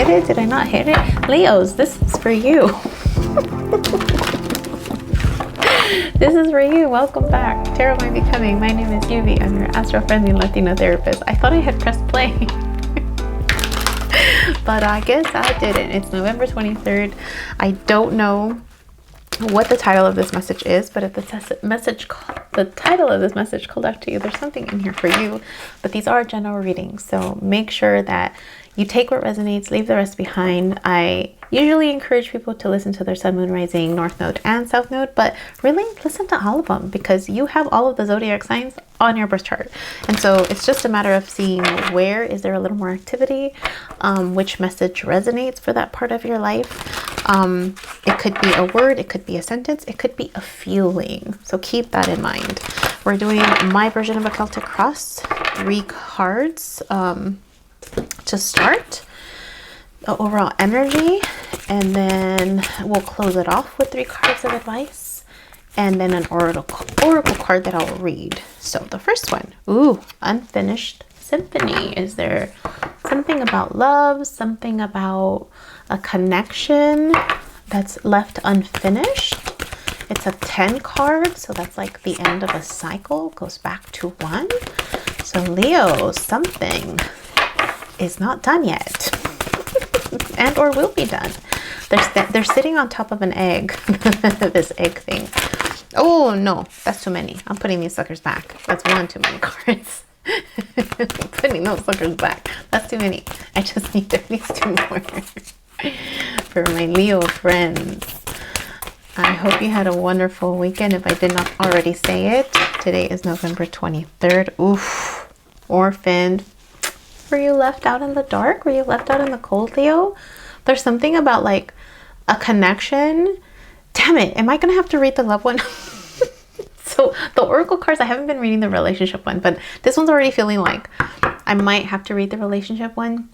hit it? Did I not hit it? Leos, this is for you. This is for you. Welcome back. Tarot My Becoming. My name is Yubi. I'm your astro-friendly Latina therapist. I thought I had pressed play. But I guess I didn't. It's November 23rd. I don't know what the title of this message is, but if the title of this message called out to you, there's something in here for you. But these are general readings, so make sure that you take what resonates, leave the rest behind. I usually encourage people to listen to their sun, moon, rising, north node, and south node, but really listen to all of them because you have all of the zodiac signs on your birth chart. And so it's just a matter of seeing where is there a little more activity, which message resonates for that part of your life. It could be a word, it could be a sentence, it could be a feeling. So keep that in mind. We're doing my version of a Celtic cross, 3 cards to start the overall energy, and then we'll close it off with 3 cards of advice, and then an oracle card that I'll read. So the first one, unfinished symphony. Is there something about love, something about a connection that's left unfinished? It's a 10 card, so that's like the end of a cycle, goes back to 1. So Leo, something is not done yet and or will be done. They're sitting on top of an egg. This egg thing. Oh no, that's too many. I'm putting these suckers back. That's one too many cards. Putting those suckers back. That's too many. I just need at least 2 more for my Leo friends. I hope you had a wonderful weekend. If I did not already say it, today is November 23rd. Oof. Orphaned. Were you left out in the dark? Were you left out in the cold, Leo? There's something about like a connection. Damn it. Am I going to have to read the love one? So the oracle cards, I haven't been reading the relationship one, but this one's already feeling like I might have to read the relationship one.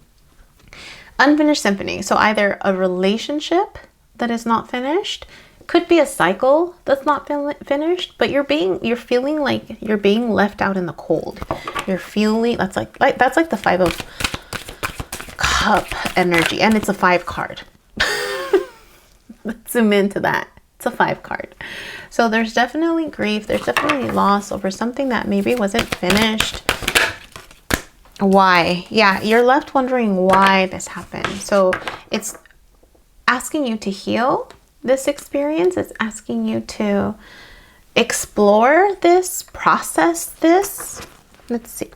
Unfinished symphony. So either a relationship that is not finished, could be a cycle that's not finished, but you're feeling like you're being left out in the cold. You're feeling that's like the 5 of cup energy, and it's a 5 card. Let's zoom into that. It's a 5 card. So there's definitely grief, there's definitely loss over something that maybe wasn't finished. Why? Yeah, you're left wondering why this happened. So it's asking you to heal this experience. It's asking you to explore this, process this. Let's see.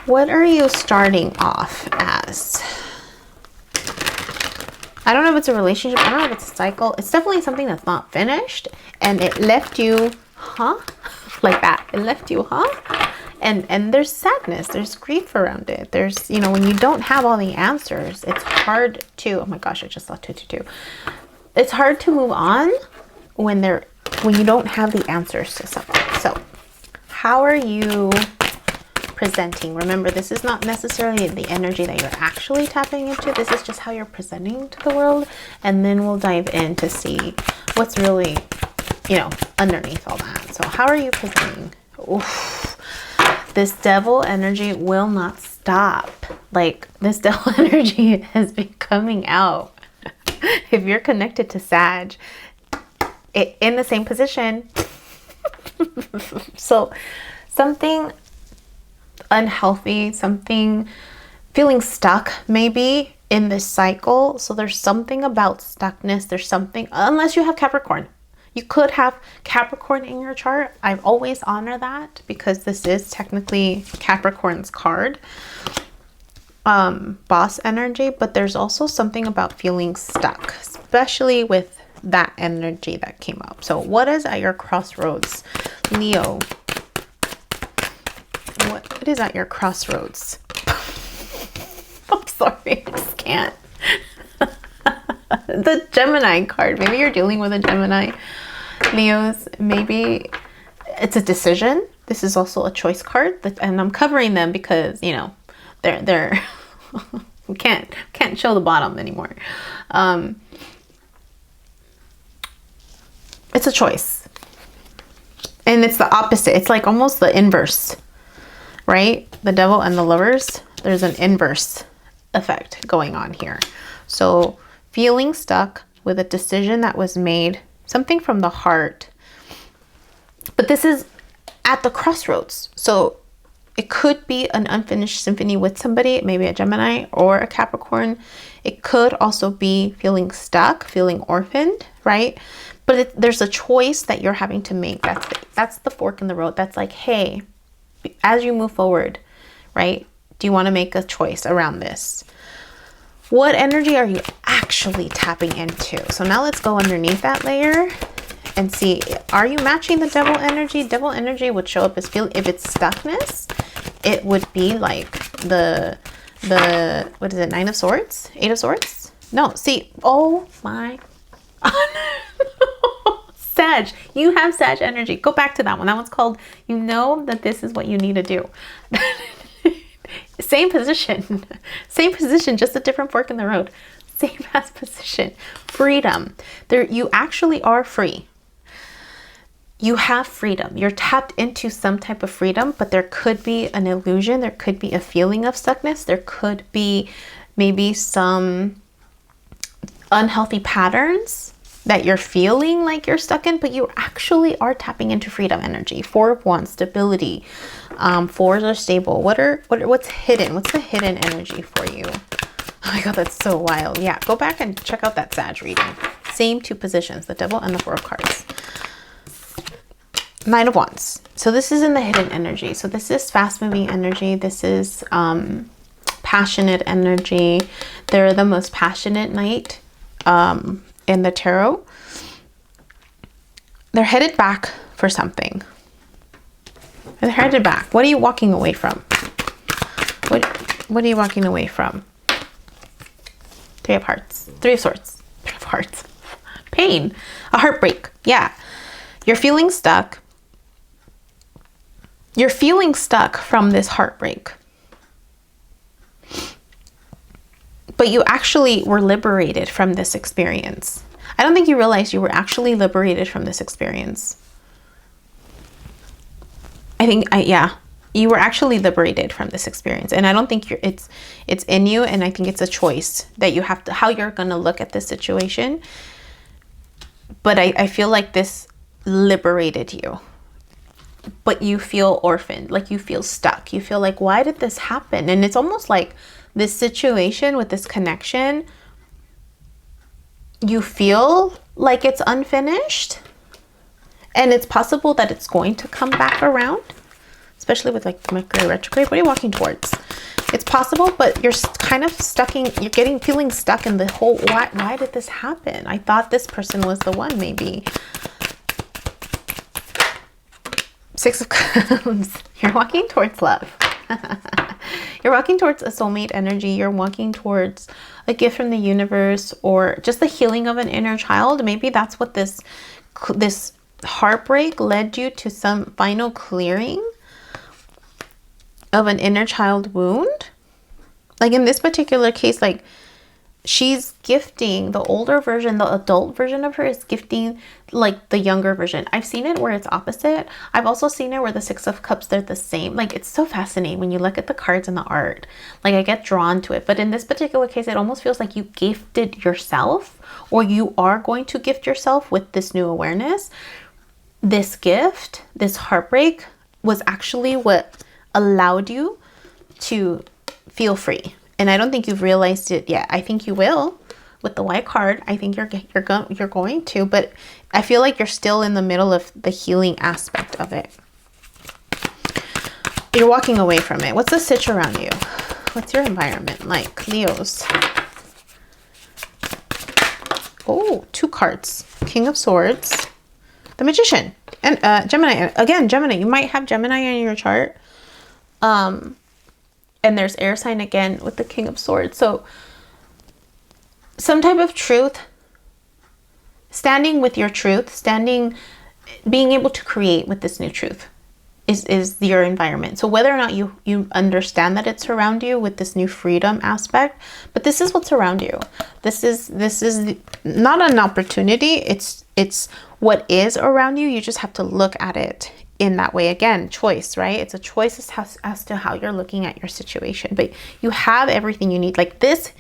What are you starting off as? I don't know if it's a relationship. I don't know if it's a cycle. It's definitely something that's not finished, and it left you, like that. It left you, And there's sadness, there's grief around it. There's, when you don't have all the answers, it's hard to, oh my gosh, I just saw 222. It's hard to move on when you don't have the answers to something. So how are you presenting? Remember, this is not necessarily the energy that you're actually tapping into. This is just how you're presenting to the world. And then we'll dive in to see what's really, underneath all that. So how are you presenting? Oof. This devil energy will not stop. Like, this devil energy has been coming out. If you're connected to Sag, in the same position. So something unhealthy, something feeling stuck maybe in this cycle. So there's something about stuckness. There's something, unless you have Capricorn. You could have Capricorn in your chart. I always honor that because this is technically Capricorn's card. Boss energy, but there's also something about feeling stuck, especially with that energy that came up. So what is at your crossroads, Leo? What is at your crossroads? I'm sorry, I just can't. The Gemini card. Maybe you're dealing with a Gemini. Leos, maybe it's a decision. This is also a choice card, and I'm covering them because they're can't show the bottom anymore. It's a choice, and it's the opposite. It's like almost the inverse, right? The devil and the lovers. There's an inverse effect going on here. So feeling stuck with a decision that was made, something from the heart. But this is at the crossroads. So it could be an unfinished symphony with somebody, maybe a Gemini or a Capricorn. It could also be feeling stuck, feeling orphaned, right? But there's a choice that you're having to make. That's the fork in the road. That's like, hey, as you move forward, right? Do you want to make a choice around this? What energy are you actually tapping into? So now let's go underneath that layer and see, are you matching the devil energy? Devil energy would show up as if it's stuckness, it would be like the what is it, 9 of Swords? 8 of Swords? No, see, oh my Sag, you have Sag energy. Go back to that one. That one's called, you know that this is what you need to do. Same position, just a different fork in the road. Same as position. Freedom. There, you actually are free. You have freedom. You're tapped into some type of freedom, but there could be an illusion. There could be a feeling of stuckness. There could be maybe some unhealthy patterns that you're feeling like you're stuck in, but you actually are tapping into freedom energy. 4 of Wands, stability. 4s are stable. What's hidden? What's the hidden energy for you? Oh my God, that's so wild. Yeah, go back and check out that Sag reading. Same 2 positions, the Devil and the 4 of Cards. 9 of Wands. So this is in the hidden energy. So this is fast moving energy. This is passionate energy. They're the most passionate knight in the tarot. They're headed back for something. They're headed back. What are you walking away from? What are you walking away from? 3 of Hearts. 3 of Swords. 3 of Hearts. Pain. A heartbreak. Yeah. You're feeling stuck. You're feeling stuck from this heartbreak. But you actually were liberated from this experience. I don't think you realized you were actually liberated from this experience. Yeah, you were actually liberated from this experience. And I don't think it's in you. And I think it's a choice that you have to, how you're going to look at this situation. But I feel like this liberated you. But you feel orphaned, like you feel stuck. You feel like, why did this happen? And it's almost like this situation with this connection, you feel like it's unfinished. And it's possible that it's going to come back around, especially with like Mercury retrograde. What are you walking towards? It's possible, but you're kind of feeling stuck in the whole, why did this happen? I thought this person was the one, maybe. 6 of Cups. You're walking towards love. You're walking towards a soulmate energy. You're walking towards a gift from the universe, or just the healing of an inner child. Maybe that's what this heartbreak led you to, some final clearing of an inner child wound. Like in this particular case, like she's gifting the older version, the adult version of her is gifting like the younger version. I've seen it where it's opposite. I've also seen it where the 6 of Cups, they're the same. Like it's so fascinating when you look at the cards and the art. Like I get drawn to it. But in this particular case, it almost feels like you gifted yourself, or you are going to gift yourself with this new awareness. This gift, this heartbreak, was actually what allowed you to feel free. And I don't think you've realized it yet. I think you will with the white card. I think you're going to, but I feel like you're still in the middle of the healing aspect of it. You're walking away from it. What's the sitch around you? What's your environment like, Leos? Oh, 2 cards. King of Swords. The Magician. And Gemini. Again, Gemini. You might have Gemini in your chart. And there's air sign again with the King of Swords. So some type of truth, standing with your truth, being able to create with this new truth is your environment. So whether or not you understand that it's around you with this new freedom aspect, but this is what's around you. This is not an opportunity. It's what is around you. You just have to look at it in that way. Again, choice, right? It's a choice as to how you're looking at your situation, but you have everything you need. Like this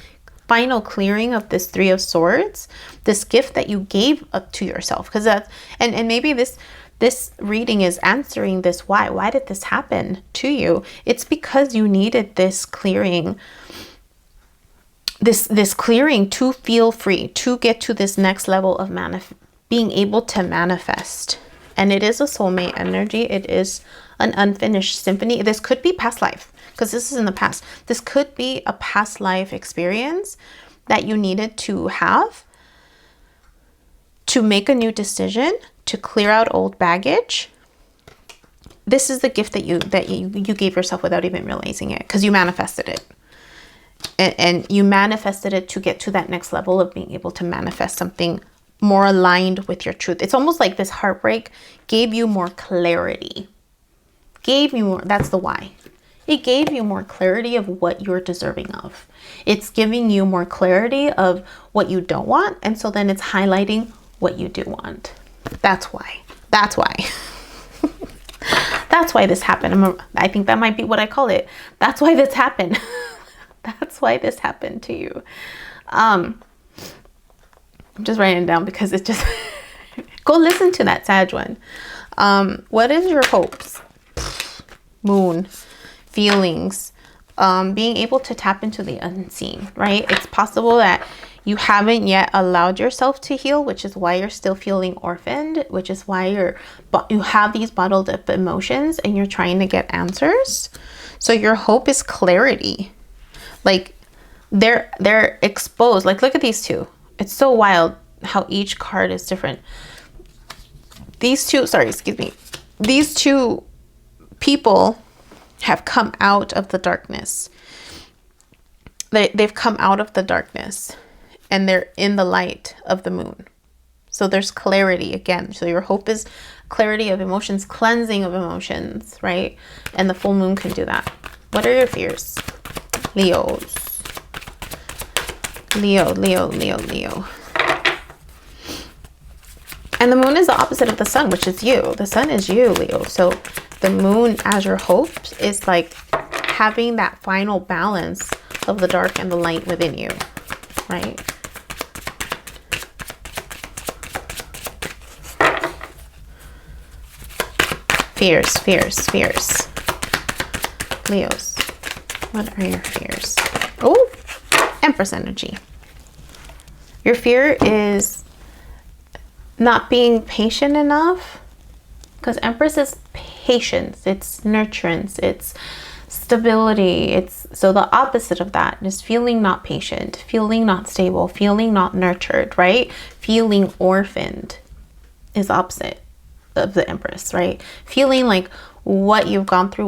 final clearing of this Three of Swords, this gift that you gave up to yourself, because that's, and maybe this reading is answering this why did this happen to you. It's because you needed this clearing, this clearing to feel free, to get to this next level of being able to manifest. And it is a soulmate energy. It is an unfinished symphony. This could be past life, because this is in the past. This could be a past life experience that you needed to have to make a new decision, to clear out old baggage. This is the gift that you gave yourself without even realizing it, because you manifested it. And you manifested it to get to that next level of being able to manifest something more aligned with your truth. It's almost like this heartbreak gave you more clarity. Gave you more, that's the why. It gave you more clarity of what you're deserving of. It's giving you more clarity of what you don't want. And so then it's highlighting what you do want. That's why. That's why. That's why this happened. I think that might be what I call it. That's why this happened. That's why this happened to you. I'm just writing it down because it just go listen to that Sag one. What is your hopes? Moon, feelings, being able to tap into the unseen, right? It's possible that you haven't yet allowed yourself to heal, which is why you're still feeling orphaned, which is why you have these bottled up emotions and you're trying to get answers. So your hope is clarity. Like they're exposed. Like look at these two. It's so wild how each card is different. These two people have come out of the darkness. They've come out of the darkness and they're in the light of the moon. So there's clarity again. So your hope is clarity of emotions, cleansing of emotions, right? And the full moon can do that. What are your fears? Leos. Leo. And the moon is the opposite of the sun, which is you. The sun is you, Leo. So the moon as your hope is like having that final balance of the dark and the light within you, right? Fears. Leos, what are your fears? Oh, Empress energy. Your fear is not being patient enough, because Empress is patience, it's nurturance, it's stability. It's so the opposite of that is feeling not patient, feeling not stable, feeling not nurtured, right? Feeling orphaned is opposite of the Empress, right? Feeling like what you've gone through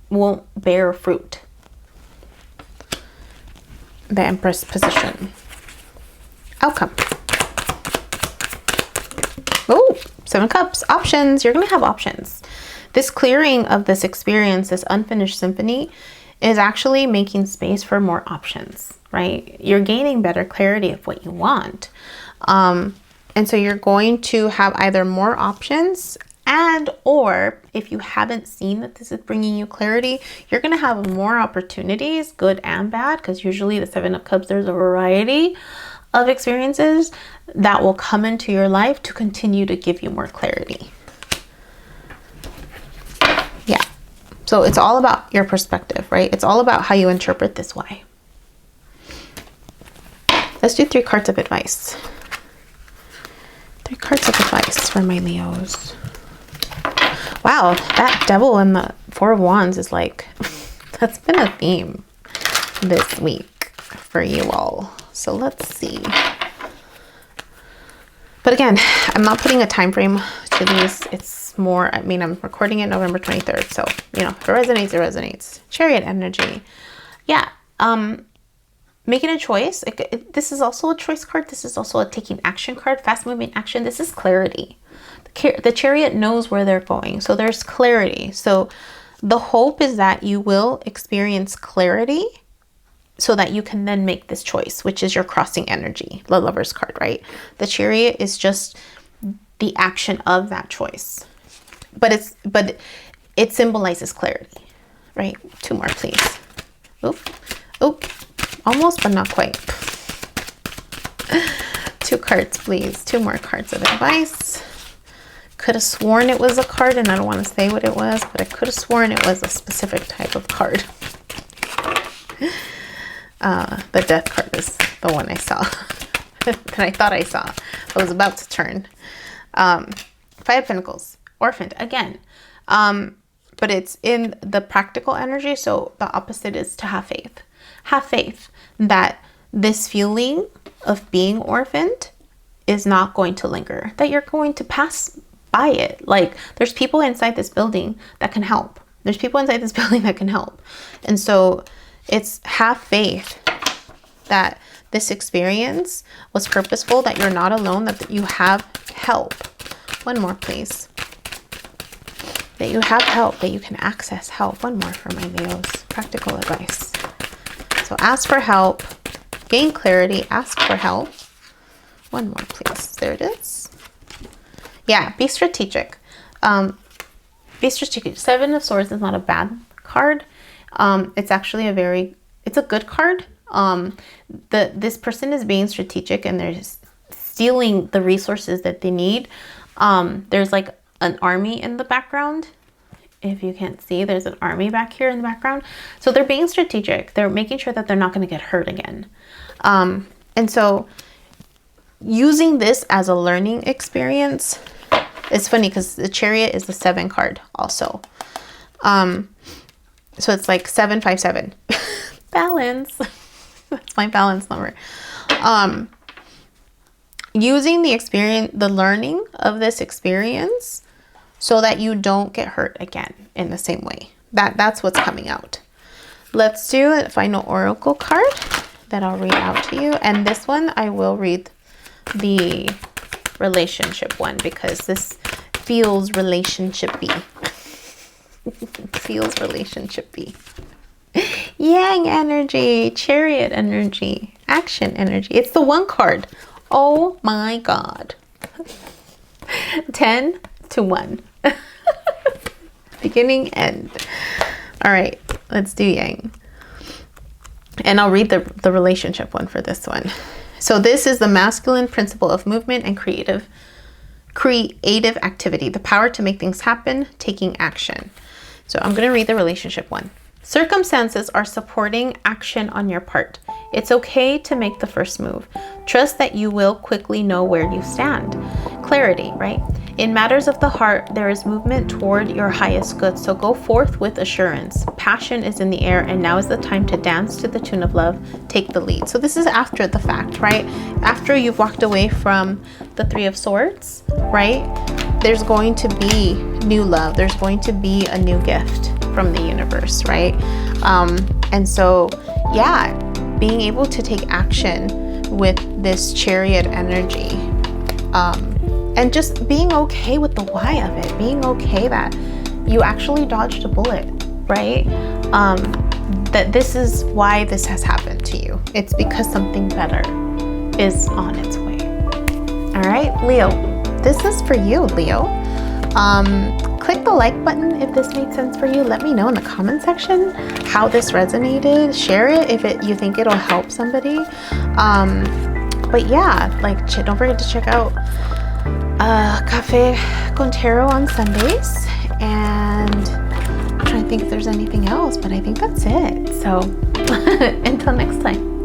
won't bear fruit. The Empress position. Outcome. Oh, Seven of Cups. Options. You're going to have options. This clearing of this experience, this unfinished symphony, is actually making space for more options, right? You're gaining better clarity of what you want. And so you're going to have either more options or if you haven't seen that this is bringing you clarity, you're going to have more opportunities, good and bad, because usually the Seven of Cups, there's a variety of experiences that will come into your life to continue to give you more clarity. Yeah. So it's all about your perspective, right? It's all about how you interpret this why. Let's do 3 cards of advice. 3 cards of advice for my Leos. Wow, that Devil and the 4 of Wands is like, that's been a theme this week for you all. So let's see. But again, I'm not putting a time frame to these. It's more, I mean, I'm recording it November 23rd. So, you know, if it resonates, it resonates. Chariot energy. Yeah. Making a choice. This is also a choice card. This is also a taking action card. Fast moving action. This is clarity. The Chariot knows where they're going. So there's clarity. So the hope is that you will experience clarity so that you can then make this choice, which is your crossing energy, the Lover's card, right? The Chariot is just the action of that choice. but it symbolizes clarity, right? 2 more, please. Oop, oop, almost, but not quite. 2 cards, please. 2 more cards of advice. Could have sworn it was a card, and I don't want to say what it was, but I could have sworn it was a specific type of card. The death card is the one I saw. That I thought I saw. I was about to turn. 5 of Pentacles. Orphaned again. But it's in the practical energy. So the opposite is to have faith. Have faith that this feeling of being orphaned is not going to linger. That you're going to pass by it. Like, there's people inside this building that can help. There's people inside this building that can help. And so it's have faith that this experience was purposeful, that you're not alone, that you have help. 1 more, please. That you have help, that you can access help. 1 more for my Leos. Practical advice. So ask for help, gain clarity, ask for help. 1 more, please. There it is. Yeah, be strategic. Be strategic. 7 of Swords is not a bad card. It's actually it's a good card. This person is being strategic, and they're stealing the resources that they need. There's like an army in the background. If you can't see, there's an army back here in the background. So they're being strategic. They're making sure that they're not going to get hurt again. And so using this as a learning experience, it's funny because the Chariot is the 7 card also. So it's like 757. Balance. That's my balance number. Using the experience, the learning of this experience, so that you don't get hurt again in the same way. That's what's coming out. Let's do a final oracle card that I'll read out to you. And this one, I will read the relationship one, because this feels relationship-y. Feels relationship-y. Yang energy, Chariot energy, action energy. It's the 1 card. Oh my God. 10 to 1. Beginning, end. All right, let's do Yang. And I'll read the relationship one for this one. So this is the masculine principle of movement and creative activity, the power to make things happen, taking action. So I'm going to read the relationship one. Circumstances are supporting action on your part. It's okay to make the first move. Trust that you will quickly know where you stand. Clarity, right? In matters of the heart, there is movement toward your highest good. So go forth with assurance. Passion is in the air, and now is the time to dance to the tune of love. Take the lead. So this is after the fact, right? After you've walked away from the 3 of Swords, right? There's going to be new love. There's going to be a new gift from the universe, right? And so, yeah, being able to take action with this Chariot energy, and just being okay with the why of it, being okay that you actually dodged a bullet, right? That this is why this has happened to you. It's because something better is on its way. All right, Leo, this is for you, Leo. Click the like button if this made sense for you. Let me know in the comment section how this resonated. Share it if you think it'll help somebody. But yeah, like, don't forget to check out Cafe con Tarot on Sundays. And I'm trying to think if there's anything else, but I think that's it. So until next time.